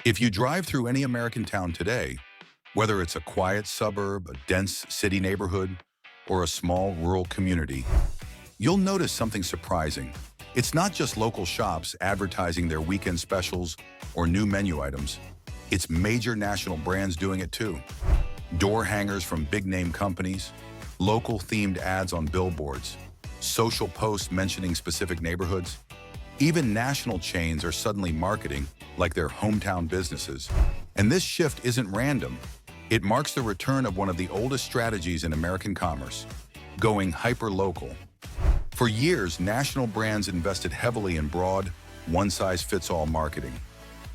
If you drive through any American town today, whether it's a quiet suburb, a dense city neighborhood, or a small rural community, you'll notice something surprising. It's not just local shops advertising their weekend specials or new menu items. It's major national brands doing it too. Door hangers from big-name companies, local-themed ads on billboards, social posts mentioning specific neighborhoods. Even national chains are suddenly marketing like they're hometown businesses. And this shift isn't random. It marks the return of one of the oldest strategies in American commerce, going hyper-local. For years, national brands invested heavily in broad, one-size-fits-all marketing.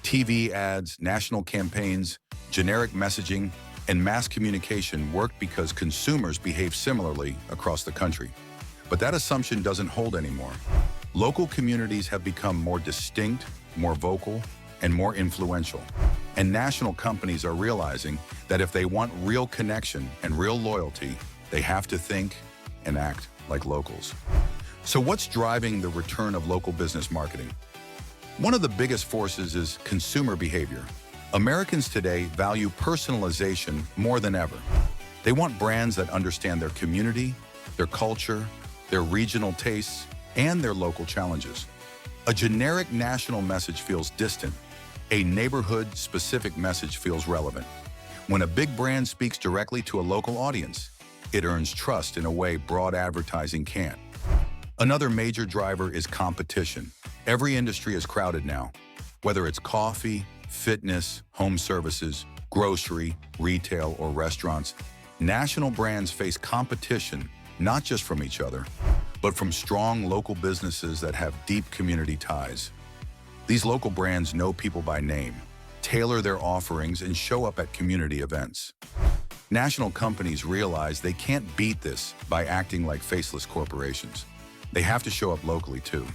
TV ads, national campaigns, generic messaging, and mass communication worked because consumers behave similarly across the country. But that assumption doesn't hold anymore. Local communities have become more distinct, more vocal, and more influential. And national companies are realizing that if they want real connection and real loyalty, they have to think and act like locals. So what's driving the return of local business marketing? One of the biggest forces is consumer behavior. Americans today value personalization more than ever. They want brands that understand their community, their culture, their regional tastes, and their local challenges. A generic national message feels distant. A neighborhood-specific message feels relevant. When a big brand speaks directly to a local audience, it earns trust in a way broad advertising can't. Another major driver is competition. Every industry is crowded now, whether it's coffee, fitness, home services, grocery, retail, or restaurants. National brands face competition not just from each other, but from strong local businesses that have deep community ties. These local brands know people by name, tailor their offerings, and show up at community events. National companies realize they can't beat this by acting like faceless corporations. They have to show up locally too.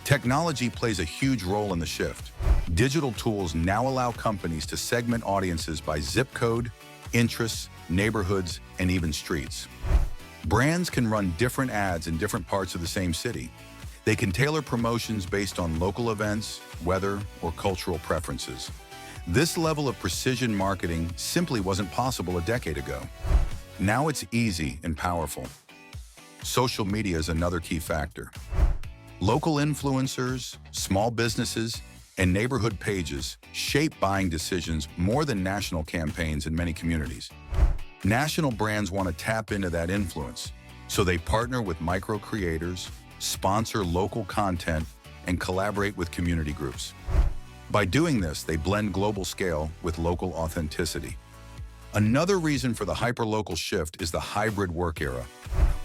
Technology plays a huge role in the shift. Digital tools now allow companies to segment audiences by zip code, interests, neighborhoods, and even streets. Brands can run different ads in different parts of the same city. They can tailor promotions based on local events, weather, or cultural preferences. This level of precision marketing simply wasn't possible a decade ago. Now it's easy and powerful. Social media is another key factor. Local influencers, small businesses, and neighborhood pages shape buying decisions more than national campaigns in many communities. National brands want to tap into that influence, so they partner with micro-creators, sponsor local content, and collaborate with community groups. By doing this, they blend global scale with local authenticity. Another reason for the hyperlocal shift is the hybrid work era.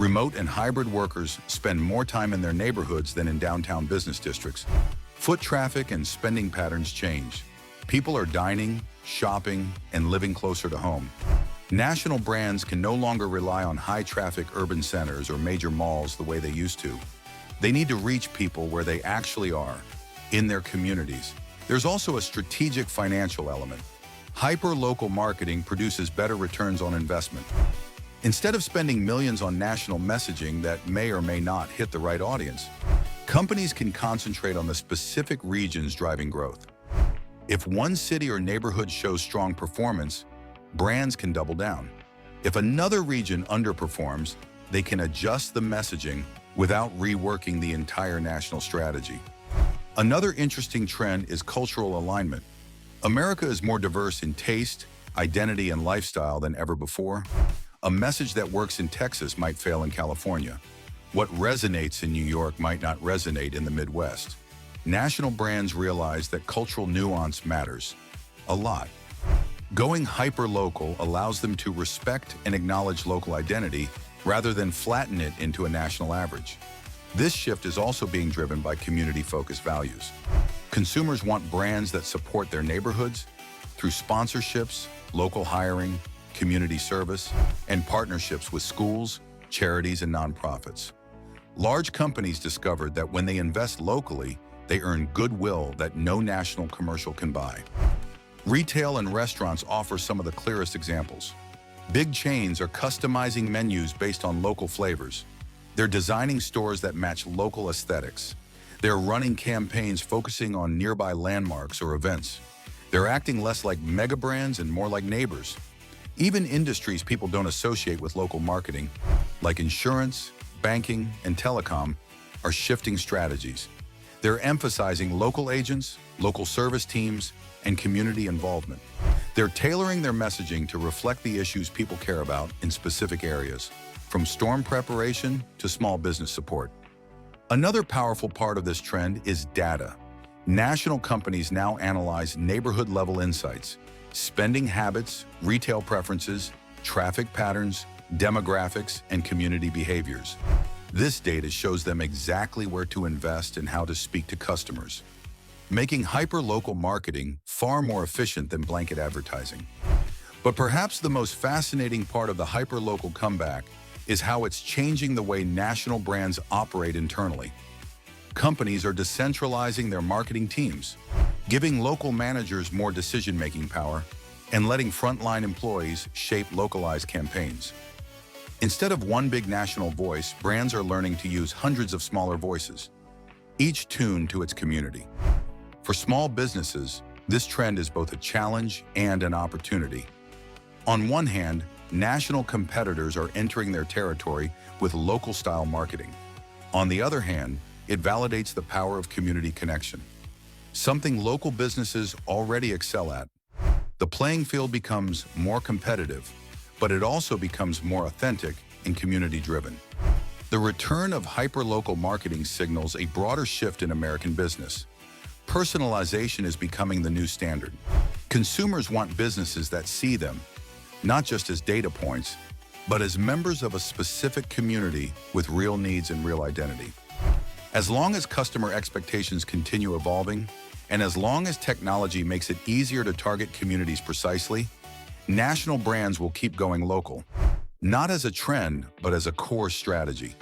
Remote and hybrid workers spend more time in their neighborhoods than in downtown business districts. Foot traffic and spending patterns change. People are dining, shopping, and living closer to home. National brands can no longer rely on high-traffic urban centers or major malls the way they used to. They need to reach people where they actually are, in their communities. There's also a strategic financial element. Hyper-local marketing produces better returns on investment. Instead of spending millions on national messaging that may or may not hit the right audience, companies can concentrate on the specific regions driving growth. If one city or neighborhood shows strong performance, brands can double down. If another region underperforms, they can adjust the messaging without reworking the entire national strategy. Another interesting trend is cultural alignment. America is more diverse in taste, identity, and lifestyle than ever before. A message that works in Texas might fail in California. What resonates in New York might not resonate in the Midwest. National brands realize that cultural nuance matters a lot. Going hyper-local allows them to respect and acknowledge local identity rather than flatten it into a national average. This shift is also being driven by community-focused values. Consumers want brands that support their neighborhoods through sponsorships, local hiring, community service, and partnerships with schools, charities, and nonprofits. Large companies discovered that when they invest locally, they earn goodwill that no national commercial can buy. Retail and restaurants offer some of the clearest examples. Big chains are customizing menus based on local flavors. They're designing stores that match local aesthetics. They're running campaigns focusing on nearby landmarks or events. They're acting less like mega brands and more like neighbors. Even industries people don't associate with local marketing, like insurance, banking, and telecom, are shifting strategies. They're emphasizing local agents, local service teams, and community involvement. They're tailoring their messaging to reflect the issues people care about in specific areas, from storm preparation to small business support. Another powerful part of this trend is data. National companies now analyze neighborhood-level insights, spending habits, retail preferences, traffic patterns, demographics, and community behaviors. This data shows them exactly where to invest and how to speak to customers, making hyper-local marketing far more efficient than blanket advertising. But perhaps the most fascinating part of the hyper-local comeback is how it's changing the way national brands operate internally. Companies are decentralizing their marketing teams, giving local managers more decision-making power, and letting frontline employees shape localized campaigns. Instead of one big national voice, brands are learning to use hundreds of smaller voices, each tuned to its community. For small businesses, this trend is both a challenge and an opportunity. On one hand, national competitors are entering their territory with local-style marketing. On the other hand, it validates the power of community connection, something local businesses already excel at. The playing field becomes more competitive, but it also becomes more authentic and community-driven. The return of hyper-local marketing signals a broader shift in American business. Personalization is becoming the new standard. Consumers want businesses that see them, not just as data points, but as members of a specific community with real needs and real identity. As long as customer expectations continue evolving, and as long as technology makes it easier to target communities precisely, national brands will keep going local, not as a trend, but as a core strategy.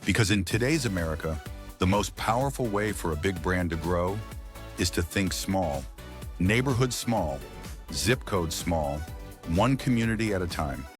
Because in today's America, the most powerful way for a big brand to grow is to think small, neighborhood small, zip code small, one community at a time.